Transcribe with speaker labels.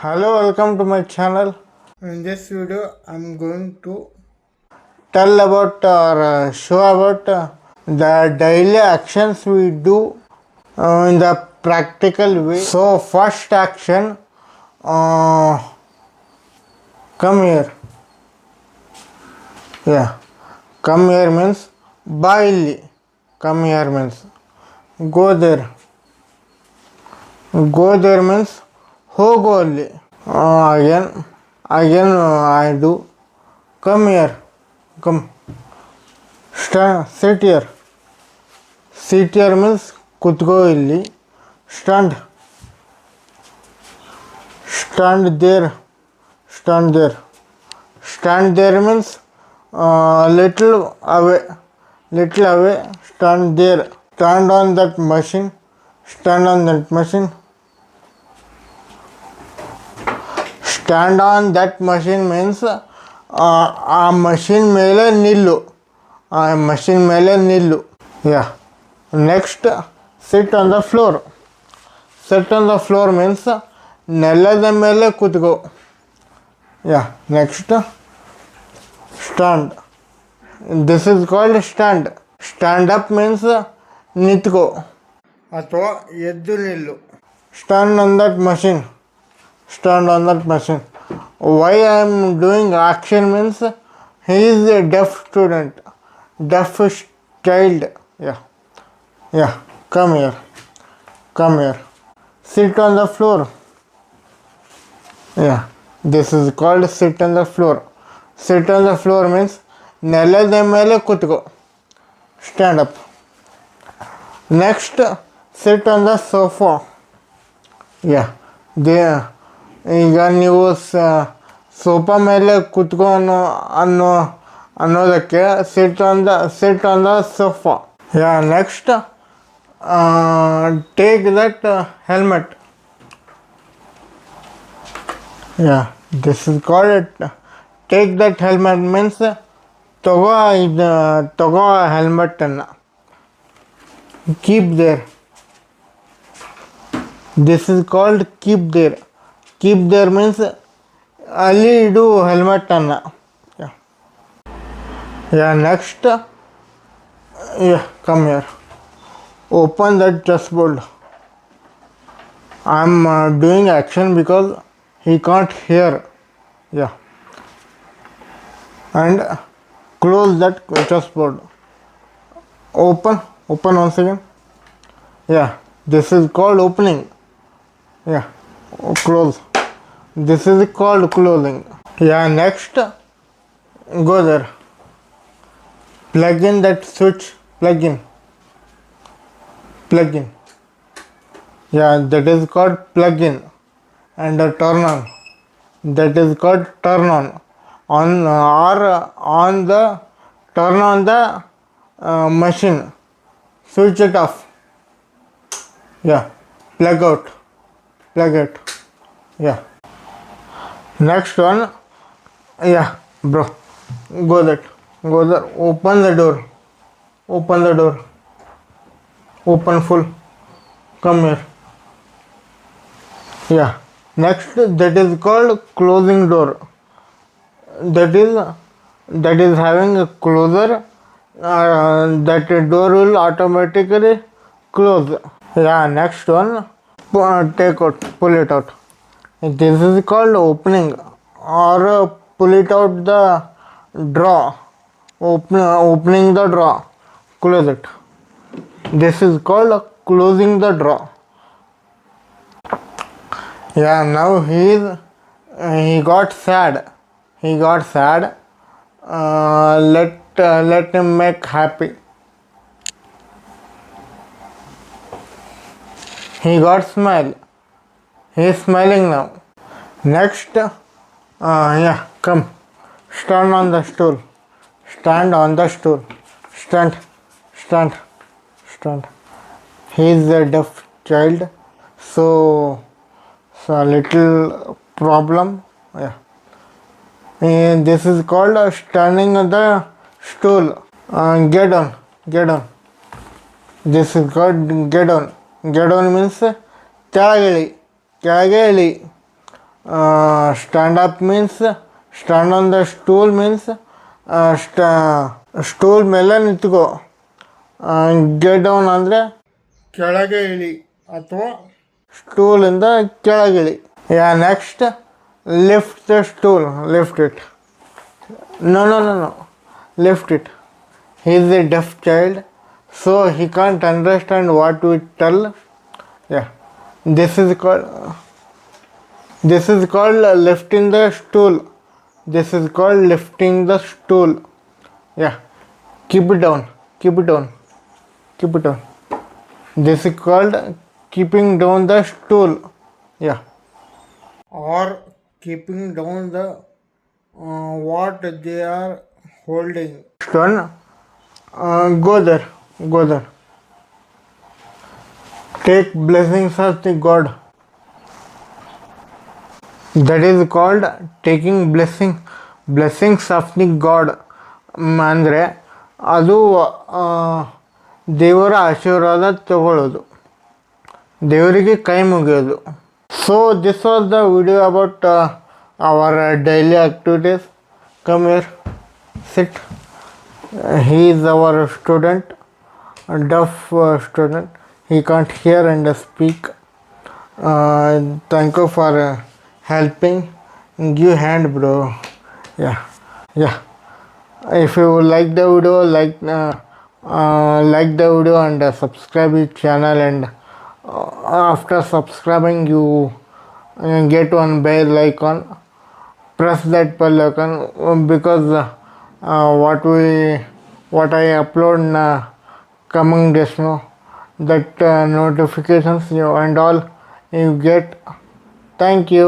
Speaker 1: Hello, welcome to my channel. In this video, I'm going to tell about or show about the daily actions we do in the practical way. So, first action, come here. Yeah, come here means bye illi. Come here means go there. Go there means hogo ಅಲ್ಲಿ. Again I do come here. Come. Sit here. Sit here means kutgo illi. Stand. Stand there. Stand there. Stand there means little away. Little away. Stand there. Stand on that machine. Stand on that machine. Stand on that machine means ಆ machine ಮೇಲೆ ನಿಲ್ಲು. ಆ machine ಮೇಲೆ ನಿಲ್ಲು. Yeah next sit on the floor. Sit on the floor means ನೆಲದ ಮೇಲೆ ಕೂತ್ಕೋ. Yeah next stand. This is called stand. Stand up means ನಿಂತ್ಕೋ ಅಥವಾ ಎದ್ದು ನಿಲ್ಲು. Stand on that machine. Stand on that machine. Why I am doing action means he is a deaf student, deaf child. Yeah. Come here. Sit on the floor. Yeah, this is called sit on the floor. Sit on the floor means ನೆಲದ ಮೇಲೆ ಕೂತ್ಕೋ. Stand up. Next, sit on the sofa. Yeah, there. ಈಗ ನೀವು sofa ಮೇಲೆ ಕೂತ್ಕೊ ಅನ್ನೋದಕ್ಕೆ sit on the sofa. Yeah next take that helmet. Yeah this is called it take that helmet means ತಗೋ ಹೆಲ್ಮೆಟನ್ನು. Keep there. This is called keep there. Keep there means ಅಲ್ಲಿ ಇಡು ಹೆಲ್ಮೆಟನ್ನು. Yeah next come here. Open that chess board. I am doing action because he can't hear. Yeah, and close that chessboard. Open once again. Yeah, this is called opening. Yeah, close. This is called closing. Yeah, next go there. Plug in that switch. Plug in. Yeah, that is called plug in. And turn on. That is called turn on. Turn on the machine. Switch it off. Yeah, plug it. Yeah. Next one. Yeah, bro. Go there. Open the door. Open full. Come here. Yeah. Next, that is called closing door. That is having a closer. That door will automatically close. Yeah, next one, pull it out. This is called opening, or pull it out the drawer. Opening the drawer. Close it. This is called closing the drawer. Yeah, now he got sad. Let him make happy. He got smile. He is smiling now. Next, come. Stand on the stool. Stand. He is a deaf child, so a little problem. Yeah. And this is called standing on the stool. Get on. This is called get on. Get on means ಕೆಳಗೆ ಇಳಿ. Stand up means stand on the stool means stool ಮೇಲೆ ನಿಂತ್ಕೋ. Get down ಅಂದರೆ ಕೆಳಗೆ ಇಳಿ ಅಥವಾ ಸ್ಟೂಲಿಂದ ಕೆಳಗಿಳಿ. Yeah next lift the stool, lift it. No, no, no, no. Lift it. He is a deaf child, so he can't understand what we tell. Yeah, this is called lifting the stool. This is called lifting the stool. Yeah, keep it down. Keep it down. Keep it down. This is called keeping down the stool. Yeah, or keeping down the what they are holding. Next one, go there, go there. Take blessings of the God. That is called taking blessings of the God. ಅಂದರೆ ಅದು ದೇವರ ಆಶೀರ್ವಾದ ತಗೊಳ್ಳೋದು, ದೇವರಿಗೆ ಕೈ ಮುಗಿಯೋದು. So this was the video about our daily activities. Come here, sit. He is our student, a deaf student. He can't hear and speak. Thank you for helping. Give hand, bro. Yeah, yeah. If you like the video, like the video and subscribe the channel. And after subscribing, you get one bell icon. Press that bell icon because what I upload in coming days, that notifications and all you get. Thank you.